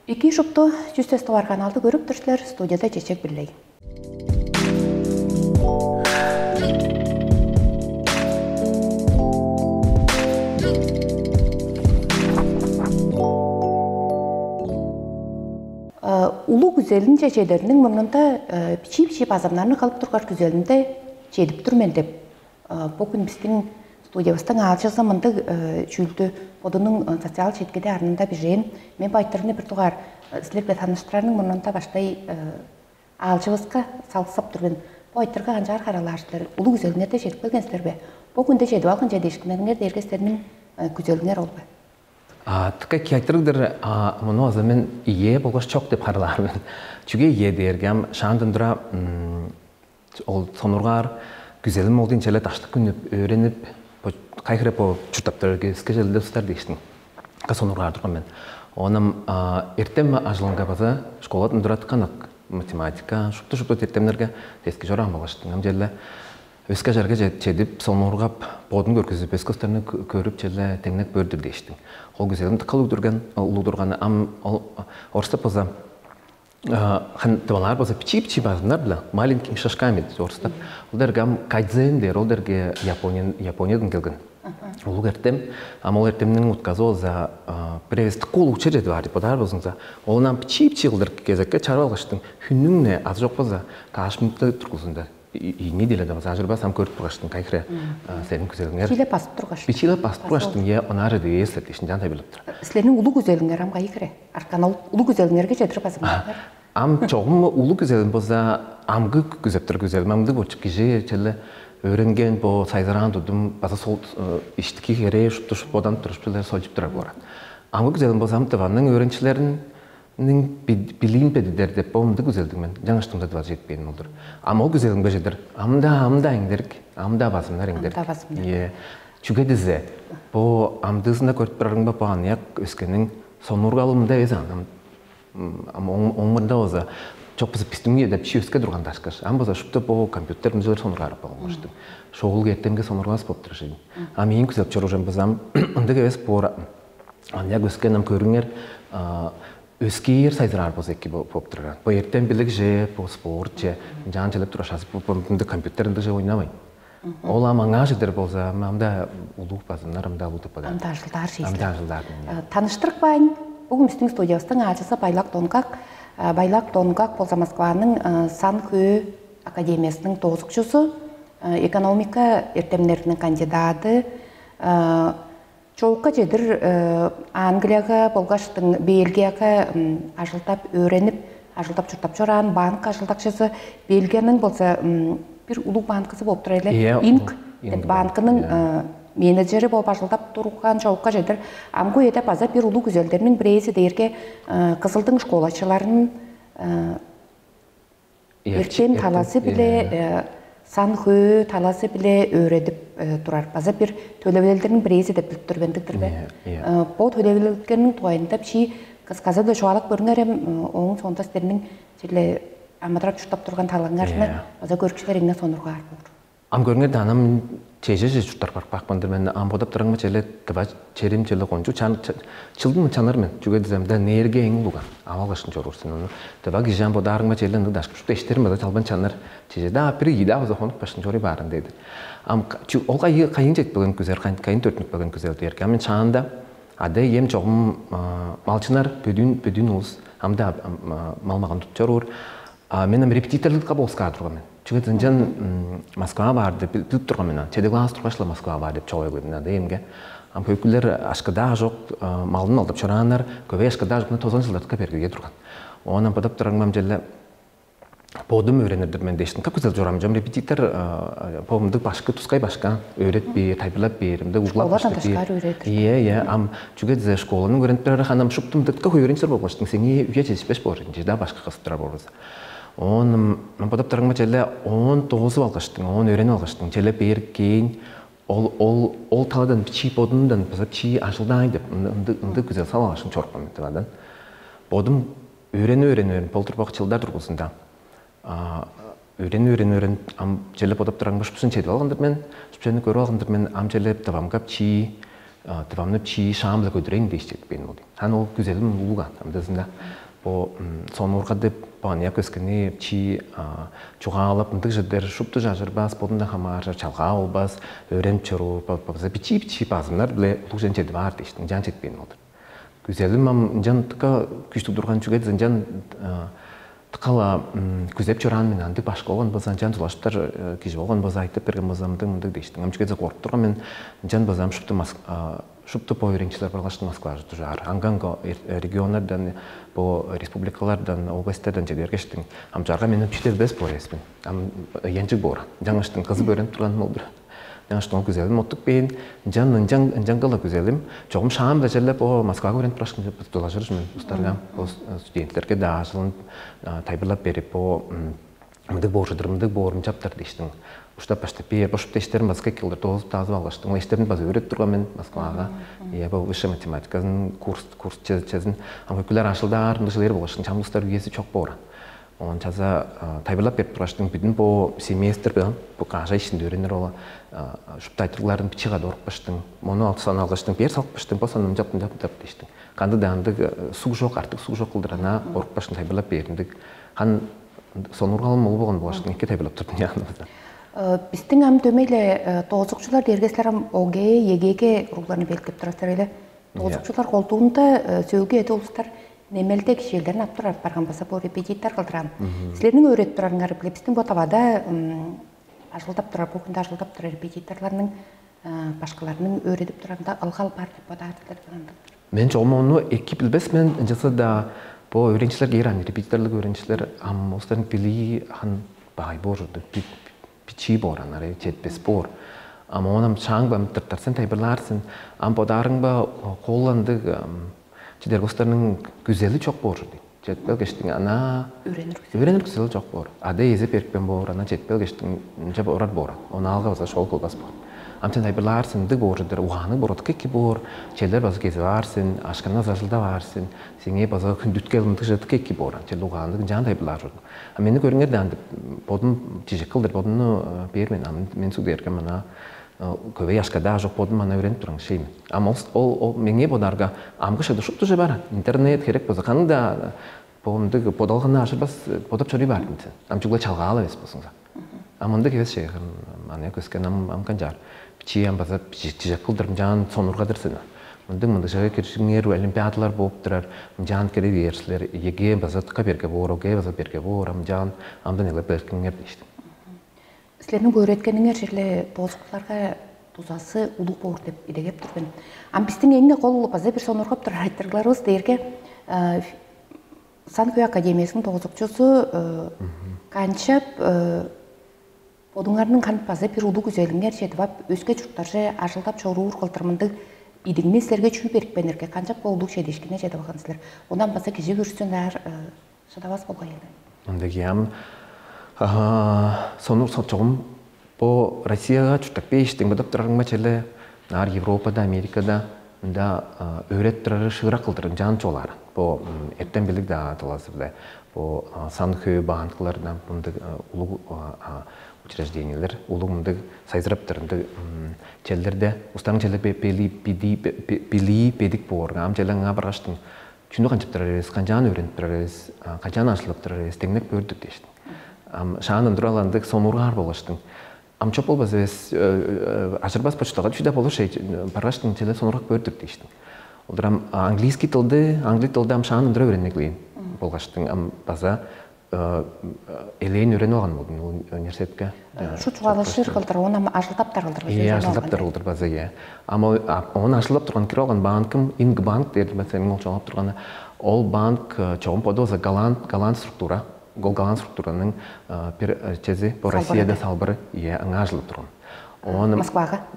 Iki шупты жүз товар каналды көріп тұрсылар, студияда чечек білей. Улу güzelin çeçelerinin mırnında piçi bazamlarını kalıp turgar güzelinde çedip durmen dep. Bugün bizden studiyasından alçı zamanda çüldü odunun sosyal çetkide arnında bir jeğin. Men baytlarını bir tuğar sizlerle tanıştıranın mırnında baştay alçıvızka salsap durben. Baytlarga ancar karalaştır. Ulu güzeline de çedip gelgenizler be. Bugün de çedip alınca değişkinlerine dergeslerinin güzeliner oldu. Tıkay kiyaktarıdır, bunu o zaman iye bolgaş çok dep haralarım. Çünkü iye dergem, şandındıra sonurgar güzelim olduğun şeyler taşlık günüp, öğrenip, kaygırıp o çürtaptırırge, skecelde tutar değiştin. Sonurgar durgan ben. Onun ertem ajılınga bazı, şkolatın dura tıkanak matematika, şuptu ertemlerge teski joran bolaştın. Amcelle, Öske jarga çedip, sonurgap, bodun görküzüp, ösküslerini körüp çelle temnek bördür değiştin. O güzelim tıkalı uludurgan, orsta poza, tıvalar poza piçi bazınlar bile, malinkin şaşkayım edin orsta. O dergam kaydzeen der, o derge Japonya'dan gelgen. Olu ertem, ama o ertemnin utkazı olza, prevest kol uçeredi vardı, podar bozunza. Ondan piçi yıldır gezekke çarvalgıştın, hünnünne az yok poza, kaşmıkta turguzunda. İyi değil de acaba sam körüp turguştun kaykırı senin güzelliğin. Çile basıp turguştun. Çile basıp turguştun ya onarı diye esletişin can tabileptir. Sizlerin ulu güzelliğinler am kaykırı. Arkana ulu güzelliğinlerge çetirip basımlar. Am çoğum ulu güzelliğin boza amgı güzeldir güzelliğim. Amgı bu çıkıcı çelle öğrengen bu sayzaran dudum bazı sol iştiki yere şup bodan turuşpiler solcup durar bu ara. Amgı güzelliğin boza am tavanın öğrencilerin bilin pediler de bomda güzeldim ben. Janıştımda da jetbeyin olur. Ama o güzelin bejedir. Amda indirk, amda basımlar indirk. Amda basımlar. Ye. Çünkü dize. Bu amdısında körüp barın bapan yak öskenin sonurgalımda ezan. Ama onmurda oza çok bizi pistimge de bir şey öske durgan taşkar. Ama boza şupta bu kompüter müzeler sonurgar yapalmıştım. Şoğul gettemge sonurgas poptırışın. Ama en güzel çorujam bazam. Onda geves pora. Anya öskenim körünger. Öskir saydırar bu zeki popturan. Bu ertem bilik je, bu sport je, can çalıp turaşası bu kompüterinde je oynamayın. Ola mangajıdır boza, amda ulu bazınlar, amda ulu tapagan. Amdaşılдар şeyler. Amdaşılдар. Tanıştırık bayın, bugün bizden studiyasından açısı Baylak Донгак bolsa Moskvanın Sanköy Akademiyasının tozukçusu, ekonomika ertemlerinin kandidatı, Çoğukka jedir Angliyaga, Bolgaştın, Belgiyaga aşıltap öğrenip, aşıltap çırtap çoran, bank aşıltakçısı, Belgiyanın bolsa bir ulu bankısı bolup turayla, Ink bankının menedjeri bolup aşıltap turgan çoğukka jedir. Amgu edep aza bir ulu güzellerinin bireysi derge Kızıldın şkolaçılarının ertem talası bile Sanköy talası bile öğrenip durar. Baza bir tölevelerinin bireysi de bilip durbendik be. Bu tölevelerinin toyunda bir şey kızkaza da şoğalak görünerem onun sonunda sizlerinin çile amadırak çürtap durgan talanlarına baza görküşlerine sonurgar olur. Am görünger de anam çeşe çürtar bakmandır ben am bodap durangma çele tıva çerim çele koncu çıldım mı çanır men. Çünkü dizem da nerge en ulugan. Ama başın çorursun onu. Tıva gizem bodarangma çele nı daşkı şurada işlerim de çalban çanır çeşe da bir yida o zaman başın çori barın dedi. Am çünkü o kayın çek bugün güzel kayın törtnük bugün güzel der ki amin çağında ada yem çoğum malçınar pödün oluz. Am da malmağın tutçarur. Menem repetitorluk kabul skadrogam. Çünkü zaten Moskva vardı, bilip durgan men. Çede glas turgaşla Moskva vardı, çoğu günden deyimge. Am köyküler aşkada yok, malını alıp çoranlar, köve aşkada yok, tozan sıldatı kaperge durgan. Ondan badap durangmam jelle bodum öğrenirdir men deştin. Çok güzel joramjam repetitor pomduk başka tuskay başka öğret bir taybilap berimde uglap başka bir. Ye am çünkü de şkolanın öğrenipleri hanım şuptum tıkka öğrenciler bolmuştun. Seni üye çeşitleş boğazın. Daha başka kısıtlar boğaz. On badap durangma jelle 19 algıştın, 10 öğreni algıştın. Jelle bir keyin ol taladan piçi bodundan piçi aşıldan dep ındı güzel savaşın çorpam ettivadan. Bodum öğren polturbak çılдар durgusunda. Öğren am jelle bodap durangma şupsun çedip algandır men, şupsunu görüp algandır men am jelle tavam gap çi devamlı çi şamla götüren değişecek benim oldu. Han o güzelim ulugan. Amdasında bu son orada paniya köskeni çi çoğalıp mıntık jeder şuptu jajar bas bodunda hamar çalga olbas öğren çoro bazı biçi bazımlar bile ulugan çedi vardı işte can çet benim oldu. Güzelim am can tıka güçlü durgan çünkü can tıkala güzep çoran men andı başka olan bazan can tulaştır kişi olan bazı aytıp bergen bazamdı mıntık değişti. Am çünkü korkup durgan men can bazam şuptu po öğrenciler barlaştı Moskva'da tujar. Anganga regionlardan, bu respublikalardan, oblastlardan jeder geçtin. Am jarga menen tüter bes po resmin. Am yancı bor. Janıştın kızı öğrenip turgan oldu. Janıştın güzelim motuk beyin. Jangala güzelim. Çoğum şam da jelle po Moskva'ga öğrenip barlaştı dolaşırız men. Ustargam o studentlerge daşılın taybırlap berip po mıntık borun çaptar deştin. Uşta başta başta işlerim başka yıllar toz tazı alıştım. İşlerim bazı öğret durgan men Moskvaga. Ya bu vысшая математиканың kurs çözün. Ama küller aşıldar, müşteriler bulaştım. Çamlıklar üyesi çok bor. Onun çaza taybırlap berip turlaştım. Bütün bu semestr bilen bu kaja işinde öğrenir ola. Şu taytırların biçiga doğru baştım. Onu altı sana alıştım. Bir salp baştım. Bu sanım yaptım deştim. Kandı dandı su yok artık su yok kıldırana ork baştım taybırlap berindik. Han sonurgalım ol bolgan bulaştım. İki taybırlap turdum yanımızda. Біздің әм төмейлі тоғызықшылар дергеслерім ОГ, ЕГГ ұрғыларыны белгілеп тұрастар елі. Тоғызықшылар қолтуында сөйге әді олыстар немелді кішелерін аптырар барған баса бұл репетиттар қылдырам. Сілерінің өрет тұрарыңар біле біздің бұл табада ажылдап тұрар, бұл күнді ажылдап тұрар репетиттарларының башқаларының өредіп тұрарында ылғал бар деп бада атылар тұрғандықтыр. Мен çoğum onu ekip bilbes men jasa da bu öğrenciler gelen repetitorluk öğrenciler am ostan pili han bay bordu piçi boran are chetbes bor. Ama onam çang bam tırtarsın taybırlarsın. Am podarın ba kollandı çider gösterinin güzeli çok bor. Chetbel geçtin ana öğrenir güzeli çok bor. Ade yeze perkben bor ana chetbel geçtin cep orat bor. Ona alga basa şol kolbas bor. Am sen taybırlarsın dı bordur uhanı borot ki bor. Çeller bazı kez varsın, aşkına zazılda varsın. Senge bazı kündütkel mıtıjat ki boran. Çel uhanı can taybırlar. Am meni görünger de podum çiçekildir podunu bermen am men su derken mana köve yaşkada çok podum mana öğrenip duran şey mi? Am o menge podarga am kışa da şuttu jebara. İnternet gerek bazı kanında podumda podalgana aşırbas podap çori var mı? Am çugla çalgalı ves basınsa. Am onda keves şey mana kösken am kanjar. Çiğem bazı çiçekildir can sonurgadırsın. Mındık şöyle kirşinger olimpiyadılar boğup durar. Can kere dersler yege bazı kaberge bor, oge bazı berge bor. Can amdan ele berkinger işte. Sizlerin bu öğretkenler şöyle bozuklarga tuzası uluk bor dep idegep turgan. Am bizden endi kol bazı bir sonurgap durar aytırlarız derge Sanköy Akademiyasının toğuzukçusu kançap odunlarının kanıp bazı bir ulu güzellinger çetip özge çurtlarca aşıldap çoğruğur kıltırmındı İdingini sizlerge çüy berikpenlerge kançap olduk şeydeşkine çetip bakın sizler. Ondan bazı kişi görüşsünler şadavaz bolga yedi. Ondaki hem sonur çoğum bu Rusya'ya çurtak beştin badap durarın maçele nar Avrupa'da, Amerika'da da öğrettirarı şıra kıldırın can çoğlar. Bu etten birlik daha atalasırda. Bu Sanköy banklardan bunda ulu учреждениялар улугунда сайзыраптырында челлерде устан челлер пели педик борга ам челлерга бараштын чүнү канчаптырабыз канчаны өйрөнүптүрабыз канчаны ашылыптырабыз теңнек көрдүк дештин ам шаанын тураландык сонургар болуштун ам чоп болбосбуз ажырбас почтага түшүдө болуш бараштын челлер сонурак көрдүк дештин олдурам английский тилде ам шаанын тура өйрөнөклүйүн болгоштун ам база Элейн öğren olgan buldum üniversitede. Şu çuvalışır kıldır, onu aşıltaptar kıldır. İyi, aşıltaptar kıldır bazı ya. Ama onu aşıltap turgan kira olgan bankim, Ing Bank derdi mesela ol çoğalap turgan. Ol bank çoğun podoza galant struktura, galant strukturanın bir çezi bu Rusya'da salbırı ya aşılıp turgan.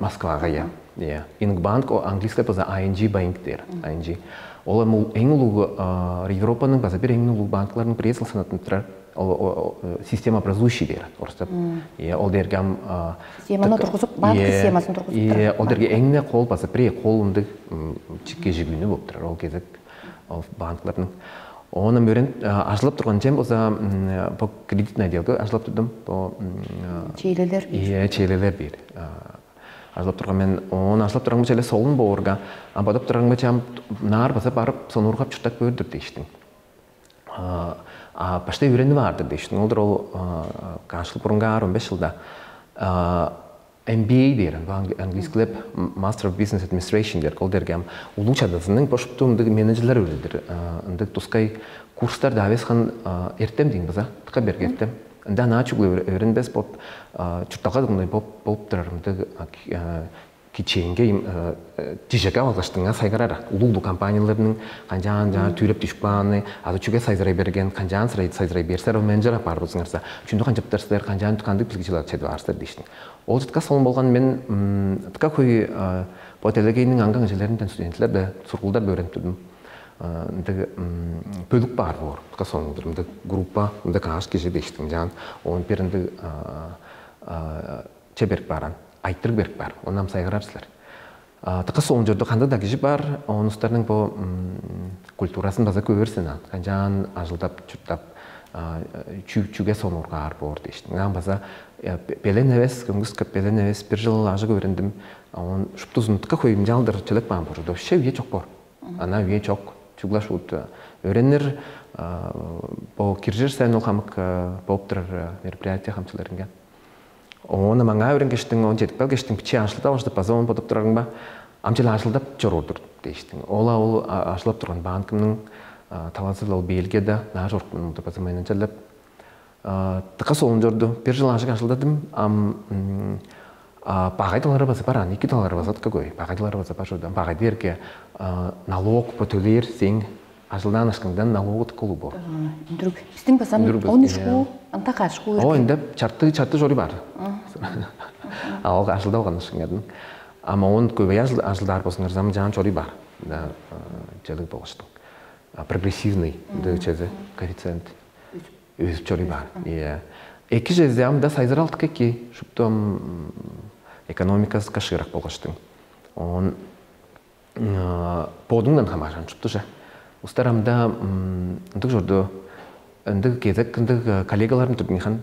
Moskvaga ya. Ya. Ing Bank o Angliska bazı ING Bank der. ING. Ola en ulu Европаның bazı bir en ulu bankların presel sanatındır. Sistema образующий der. Orada. Ya ol dergam sistemаны turgusup bank sistemasını turgusup. Ya ol derge enge kol bazı bir kolundu çikke jigünü bolup turar. Ol gezek ol bankların. Onu öğren aşılıp turgan jem oza bu kreditный отделга aşılıp turdum. Bu çeyleler bir. Ya çeyleler bir. ажлап турган мен он ажлап турган челе солун боорга амбадап турган мечам нар баса барып сонургап чуртак бөдүр дейштин. Пашта үйреніп барды дейштин. Олдар ол кашыл бұрынға 15 жылда MBA дерін, английскілеп Master of Business Administration дер, ол дергем улуу чадасының пошыпту менеджерлер өледір. Үндік тускай курстар давесхан ертем дейін біза, тұқа берге ертем. Үнді ана чүглі өрінбес боп, чұртаға дұғындай боп тұрарымды киченге тижеге алғаштыңа сайгарара. Улуу компанияларының қанжан түйреп түшпаны, ады чүге сайзырай берген, қанжан сайзырай берсер, ол менеджер апар бұзыңарса. Чүнді қанжаптарсыздар, қанжан түканды білгічелер чәді арсыздар дейштің. Ол жытқа солын болған мен тұқа көй потелегейінің аңған желерінден студентлерді сұрғылдар бөрен түдім. Пөлік бар бор, тұқа солын болдыр. Группа, қағаш кеше дейштің. Оның перінді чеберк баран. Айттырып беріп бар, онам сайғырарсылар. Тықы соң жүрді қанды да кеші бар, оныстарының бұл культурасын база көверсін. Қанжан ажылдап, чүрттап, чүге соң ұрға арбы орды ештің. Ған база пелен әвес, күнгіз көп пелен әвес, бір жыл ажы көріндім. Шыпты ұзын тұқы қойым жалдыр чілік баған бұрды. Ше үйе чоқ бар. Ана үйе чоқ, чүгла шуыт. Өренер бұл киржер сайын ол қамық болып тұрар мероприятия қамчыларынға. Оны маңа өрен кештің, оны жетіп бәл кештің піче ашылдап, ашылдап база оны бодып тұрарың ба, амчел ашылдап жор ордыр дейштің. Ола ол ашылап тұрған банкымның таласыр ол бейілге да, наға жорқын ұлды база майынан жәліп. Тыққа солын жорды, бір жыл ашық ашылдадым, бағайдылары база бар, $2 база тұқа көй, бағайдылары база бар жорды. Бағайды ерге налог потөлер сен ажылдан ашқыңдан налогы тұқылу бұл. Біздің басам 13 қу, анта қаш қу өрге? О, енді чарты жори бар. Алға ажылда оған ашқың едім. Ама оны көбей ажылдар болсыңдар замын жан жори бар. Желік болғыштың. Прогрессивный, коэффициент өзіп жори бар. Екі жезде амда сайзыр алтық еке, шүптім экономикасы қашығырақ болғыштың. Он подыңдан қамашан шүпті жа. Устарамда ындық жорды, ындық кезек, ындық коллегаларым тұрдың хан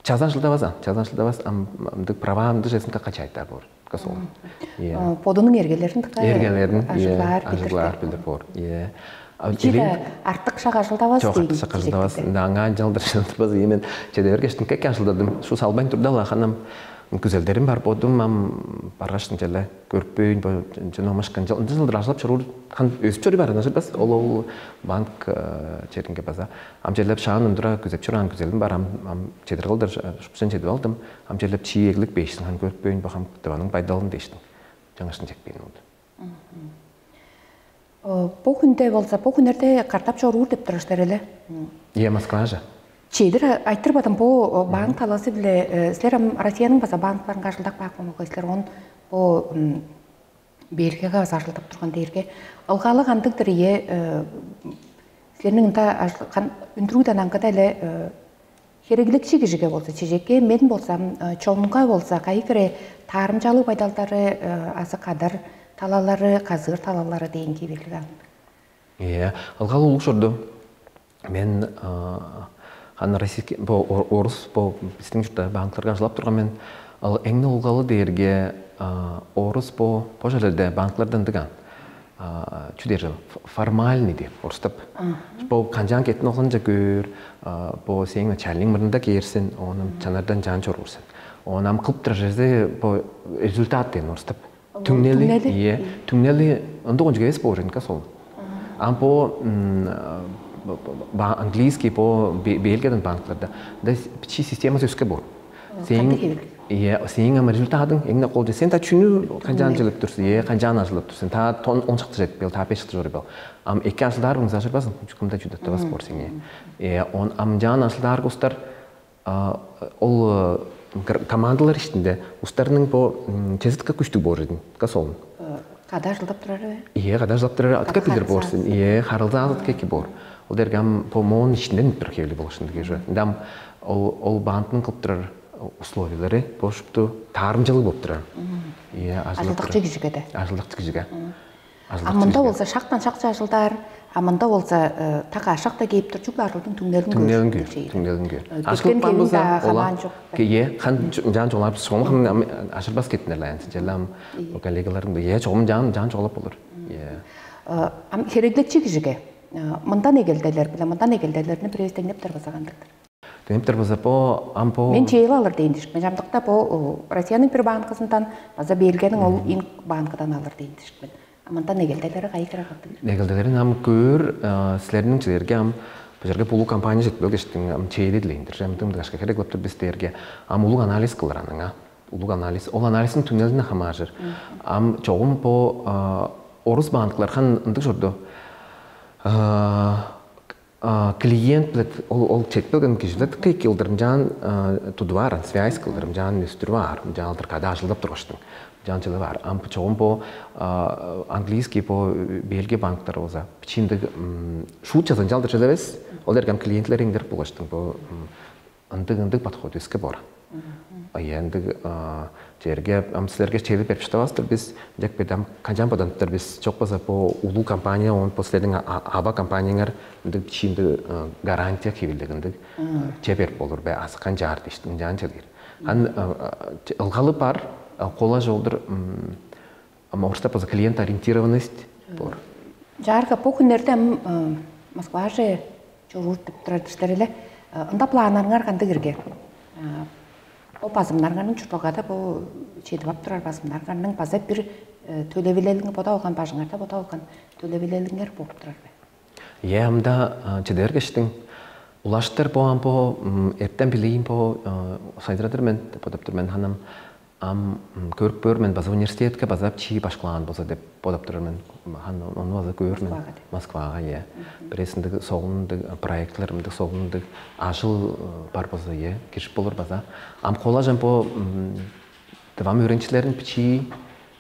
чазан жылда базан, ындық права ындық жесін қаққа чайттар бор. Подының ергелерін тұқа? Ергелерін, ажылар білдір бор. Чиді артық шаға жылдаваз дейін? Жоқ, артық шаға жылдаваз. Аңа жалдар жылдар базы емен чедевер кештің кәк ашылдадым. Шу салбайн тұрдала қанам күзелдерім бар бодым, барғаштың жәлі көрпейін, жән омашқан жыл. Үнді жылдар ашылап шыруыр, қан өсіп жөрі бар, анашыр бас, ол банк черінге база. Ам жәліп шағын үндіра күзеп жүран күзелім бар, ам чедір қылдар шұпсын чедіп алдым. Ам жәліп чиегілік бейшін, қан көрпейін, бақам дываның байдалын дейштің. Жаңашын жекпейін олды. Бұл күнде болса, бұл күндерде қартап жөруыр деп тұрыштар әлі? Москва жа. Чейдір айттыр бадым, бұл банк таласы біле, сілерім Россияның баса банк барын қажылдақ бақ болмақы, сілер он бұл берге қағыз ажылдап тұрған дейірге. Алғалы қандықтыр ие, сілерінің үндірудан аңқыда әлі керегілік жеге болса, чежеке мен болсам, чолынға болса, қайықыры тарымжалы байдалдары, асы қадар талалары, қазыр талалары дейін кебелгі аңды. Алғалы ұлық жұрды, мен орыс біздің жүрді банкларға жылап тұрған мен әңні ұлғалы дейірге орыс пожалерде банклардан дыған чүдерім формальный деп орыстап. Қанжан кетін оғын жа көр, сен чәлінің мұрында керсін, оның чанардан жан чор орсын. Онам қылып тұра жерде результат дейін орыстап. Түңнелі, онды оңжыға ес болжынға сол. Английский по Бельгиядан банкларда да пичи система сөзге бор. Сен результатың еңне қолды. Сен та чүні қанжан жылып тұрсын, қанжан ажылып тұрсын. Та тон 10 шақты жетіп бел, та 5 шақты жоры бел. Екі ажылдар бұңыз ажыр басын, күнда жүдетті бас бор сен. Жан ажылдар ұстар, ол командалар іштінде ұстарының чезітқа күшті бор жедін. Қасолын. Қада ажылдап тұрары? Қада ажылдап тұрары, атқа білдір борсын. Қарылды азыт кеке бор. Ол дергем по моон ішінден бір кевлі болышындығы жа. Дам ол банкның қылып тұрар условиялары бошыпты тарым жылы болып тұрар. Ажылдық жеге жігеді? Ажылдық жеге жеге. Амында болса шақтан шақша жылдар, амында болса тақа шақта кейіп тұр, жүк арылдың түңнелін көр. Ашылып бан болса, ола кeye, қан жан жоғалап, соғым ашыр бас кеттінер ләйін. Желам коллегалардың да, жоғым жан жоғалап болыр. Хереглекчі кішіге, мұндан егелдерлер біле, мұндан егелдерлеріні бір естеңдеп тұрбазағандықтыр. Төнептер болса, по... Мен чейлі алыр дейіндішк. Мен жамдықта по Россияның бір банкасындан, база Бельгияның ол ең банкадан алыр дейіндішк. Амандан егелдерлері қайықыра қаттың? Егелдерлерін ам көр, сілерінің чілерге ам Пожарга полу компания жетпел кештің ам чейли дилейндір. Жамдым дашка керек лаптыр бестерге ам улуг анализ кылыраныңа. Улуг анализ. Ол анализин түнелдіне хамажыр. Ам çoğum по орус банклархан ындык жорду. Клиент ол четпелген кишилер кайк йылдырымжан тудваран, связь кылдырымжан үстүрвар. Жан када ажылдап тургаштың. Жан жылы бар. Ам çoğum по английский по Бельгия банктар олза. Пичиндик шу жазан жалдыр жазабыз. Олар кам клиентлериңдер булгаштың. По ындык подход иске бар. Енді жерге амсілерге чейлі беріп штабастыр біз жак бедам канжан бодантыр біз жоқ баса по улу компания он последний аба компанияңар ындык чинди гарантия кебилдигиндик чебер болур бе асыкан жаар дештин жан чыгыр ан ылгалы бар кола жолдур орста поза клиент ориентированность бар жарга по күннерде Москва же журут деп турат эле ында планыңар кандай кирге o bazımlarının çurtulgada bu çedip aptırar bazımlarının bazı bir tölevilelini boda olgan bajыңарда boda olgan tölevilelingер болып тұрар бе? Ямда çeder geçtin. Ulaştır bu an bu erten bileyim bu saydıradır men podaptır men hanım am görüp görmen bazı üniversitetke bazı çi başkalan bazı dep podaptır men hanım onu bazı görmen Moskvaga ya. Biresinde soğundu proyektlerimde soğundu aşıl var bazı ya kişi bulur bazı. Am kolajım bu devam öğrencilerin piçi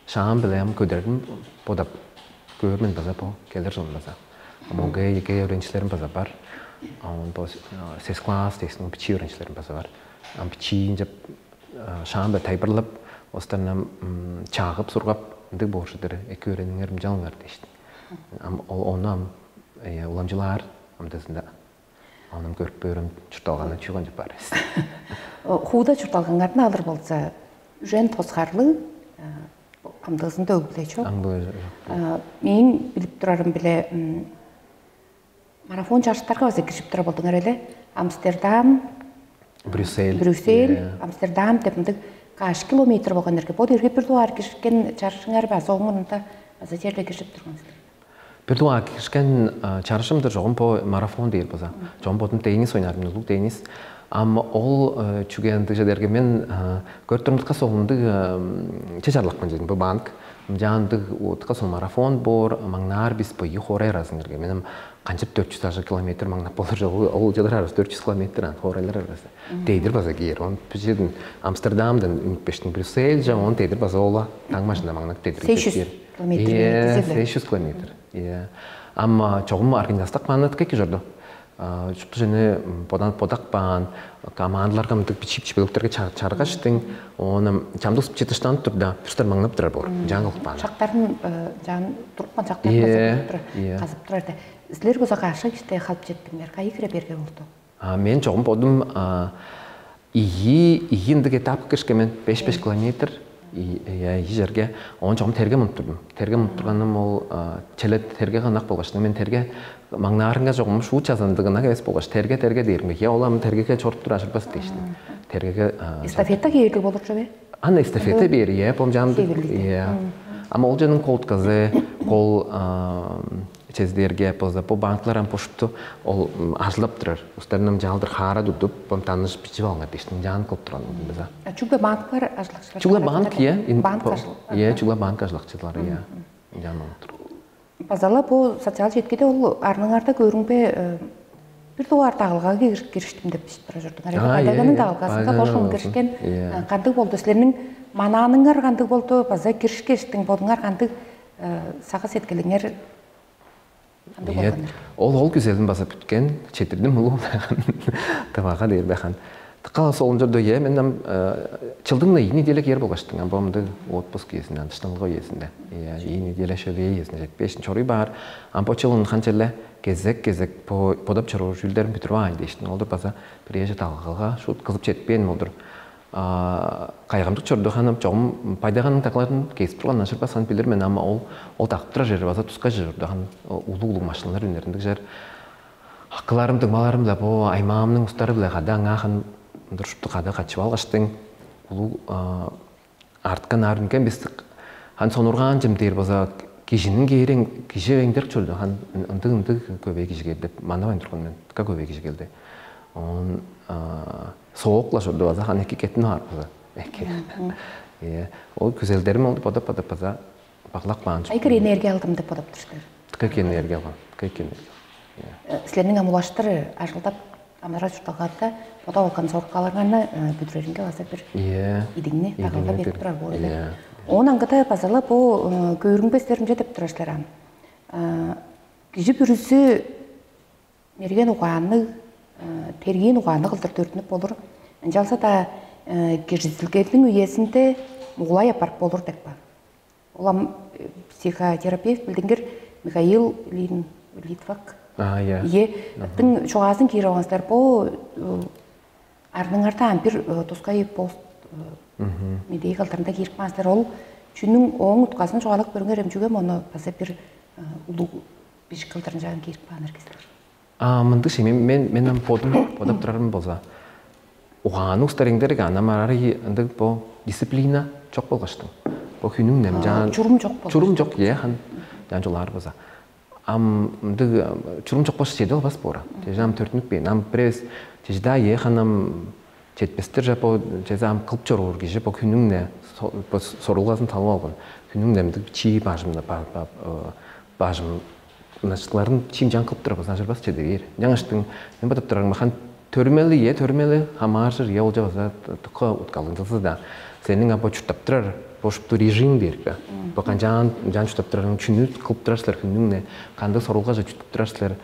şahım bileyim köderdim podap görmen bazı bu gelir zon bazı. Ama gay öğrencilerin bazı var. Bu ses klas teksin piçi öğrencilerin bazı var. Am piçi ince şahımda taybarlap ostanam çağıp surgap ındık boşudur eki öğreninglerim canlar deşti. Onam ulamcılar amdasında onam görüp börüm çurtalğana çuğan jep bar. Хууда çurtalğanlarını alır bolsa üjen tosgarlı amdasında ögüleço. Men bilip turarım bile марафон жарыштарга өзі кіріп тұра болдыңар әлі. Амстердам, Брюссель, Амстердам деп қаш километр болған ерге. Бұл ерге бір дуар кірішкен жарышыңар ба, соғымында аза жерде кіріп тұрғансыздар. Bir duvar kişken çarşımdır çoğun po marafon değil baza. Çoğun potun tenis oynarım, nuzluk tenis. Ama ol çünkü derge men gördüğümüz kasolundu çeşarlak bence bu bank. Jandı o kasol marafon bor mangnar bis po yuhore razınırge. Benim kancıp 400 kilometre mangnar bolur o jadar arası 400 kilometre an horeler arası. Teydir baza giyer. On pişedin Amsterdam'dan peştin Brüssel ja on teydir baza ola tang maşında mangnar teydir. 500 kilometre. 500 kilometre. Ama çoğum organizastak manat ki jordu. Şu jene podak ban командаларга мынтык бичип бөлөктөргө чаргаштың оны чамдус четиштан турда пүстөр маңнап турар бор жаңыл бан шактарын жан турпан шактарын казып турар да силер көзө каршы киште калып жеттиңер кайы кире берге болду мен чогум бодум ийиндик этап кишкемен 5 километр жерге он чогум терге мынып турдум терге мынып турганым ол челет терге канак болгоштун мен терге маңнарыңга жогум шу жазандыгына кебес болгош терге дээрме я олам тергеге чорт тура ашырбас дейшти тергеге эстафета кийиги болуп жабы аны эстафета бери помжамды ама ол жанын колтказы кол чездерге поза по банкларам пошту ол ажлап турар устарынан жалдыр хара дудуп пом таныш бичип алган дейштин жан кылып турган биза чуга банклар ажлакчылар чуга банк чуга банк ажлакчылар жан отур базала бу социал жеткеде ол арныңарда көрүнбө бир дуар тагылга кириштим деп тура жүрдүң айдаганын тагылгасында бошун киришкен кандык болду силердин мананыңар кандык болду база киришкештиң бодуңар кандык сага сеткелиңер ол güzelin basıp bütken çetirdim ulu табага дербехан Такала солунжордо я меннам чылдыңна ини делек ер болгаштың амбамды отпуск есинен тыштыңго есинде. Я ини делешеве есинде жетпешин чорый бар. Ампо чылын ханчеле кезек подап чару жүлдерин бүтүрбай дейштин. Олдур баса приезжа талгалга шу кызып жетпен олдур. Кайгамдык чордо ханам чогум пайдаганын такларын кесип турган нашыр басан билермен, ама ол тактыра жер баса туска жерде хан улуу машиналар үнеринде жер. Акыларымдын маларым да бо аймамдын устары биле кадаң ахан дұрышты қада қачып алғаштың бұл артқан арынкен бестік хан сонырған жемдер база кешінің кейрен кеше веңдер чөлді хан ындық көбей кеше келді мана вайын тұрғанмен қа көбей кеше келді он соғықла жұрды база хан екі кетін бар база ол көзелдерім олды подап база бақлақ бағаншы айкір энергия алдым деп подап тұрсыздар тікі энергия алған сілерінің амулаштыры ажылдап Амара жұртағарда бода олған сорқаларғаны бүдірерінге ласа бір идіңне тағылға беріп тұрар болды. Оның аңғыда базалы бұл көйірін бестерін жетіп тұрашылар. Кежі бүрісі мерген ұғаны, терген ұғаны қылдыр төртініп болыр. Жалса да кежізілгердің үйесінде мұғылай апарып болыр деп ба. Олам психотерапевт білдіңгер Михаил Литвак. Аттың çoğazın kiri oğanslar bu ardın arta ampir tuskayı post medey kaltarında kirip manslar ol çünün oğun utkasını çoğalık bölünger emcügem onu basa bir ulu bir kaltarın jağın kirip bağınır kesler. Mındık şey, men podap durarım bolsa. Oğanı ustaringderi gana marari ındık bu disiplina çok bolgaştım. Bu hünün nem jan çurum çok ye han janjolar bolsa. Чурум чок бош седел бас бора. Тежам төртнүк бе. Нам прес тежда е ханам жетпестер жапо тезам кылып чоруур киши бо күнүңне сорулгасын талып алган. Күнүңнемди чи бажымда бажым начларын чим жан кылып турабыз ажыр бас чедер. Жаңыштың мен батып турарым хан төрмели хамаржыр я олжабаса тукка уткалындысы да. Сенин апа чуртап турар бошупту режим бербе. Бакан жан чуртап турарың чүнү кылып турасыздар күнүңне кандай сорулга чуртап турасыздар,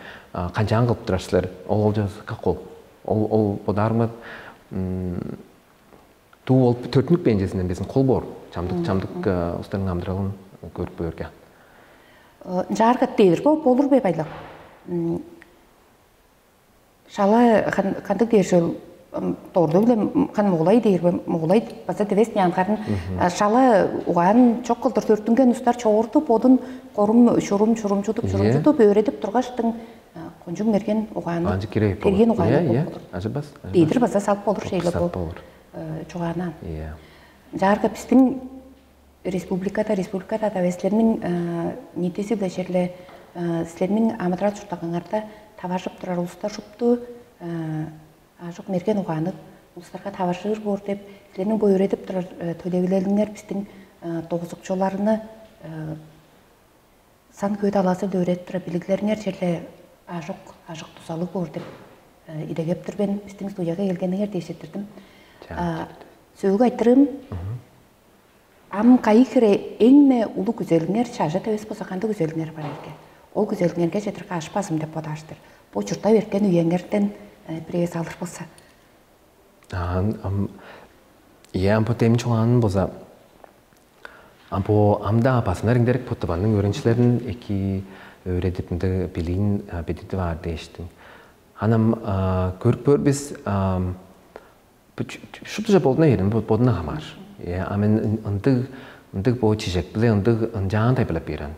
канчан кылып турасыздар. Ол олжабаса какол. Ол бодармат туу ол төртүнүк бенжесинен безин кол бор. Чамдык устарын амдыралын көрүп көргө. Жарга дейдир го болур бе байлык. Шала кандык дешел торду билем кан мугулай дейбе мугулай баса девес нянкарын шала уган чок кылдыр төртүнгөн устар чогурду бодун корум шурум чутуп өредип тургаштың конжуң мерген уганы берген уганы ажыбас дейдир баса салып болур шейле бул чуганан жарга биздин республикада тавеслердин нетеси биле жерле силердин амадыра чуртагаңарда тавашып турар улустар шупту ажык мерген уганы улустарга тавашыр бор деп силердин бой өредип турар төлөгүлөрүңөр биздин тогузукчуларыны сан көйт аласы өредип тура билгилериңер жерле ажык тусалык бор деп идегеп турбен биздин студияга келгениңер дейсетирдим. Сөөгө айтырым ам кайкыре эңне улуу күзөлүңөр шажа төбөс болсо кандай күзөлүңөр бар экен. Ол күзөлүңөргө жетирге ашпасым деп бодашты. Бу чурта берген үйөңөрдөн пресс алыр болса. Ампо темчуан болса. Ампо амда басынарыңдерек потабанның өріншілерін эки өредіпінді білейін бедеті бар дейштің. Ханам көріп біз шұпты жа болдына ерін, болдына қамар. Амен ындық бой чижек біле ындық ынжағын тайпылап берін,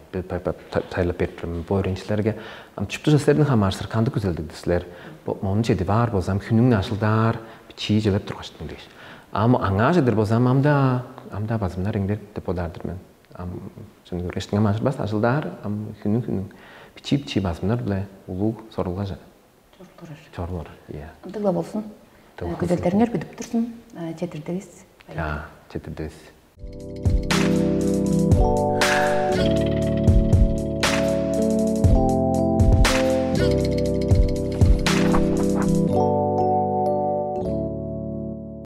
тайлап бердім бой өріншілерге. Шұпты жаслардың қамарсыр қанды көзелдігдісілер. Оның жеді бар болсам, күнің ашылдар, чий желеп тұрғаштың дейш. Аңа жедір болсам, амда базымдар еңдер деп одардыр мен. Жөні көргештің амашыр бас, ашылдар, күнің, пичи базымдар біле ұлу сорылға жа. Чорлар. Ындықла болсын. Көзелдеріңер бүдіп тұрсын, жетірдіңіз. Жетірдіңіз.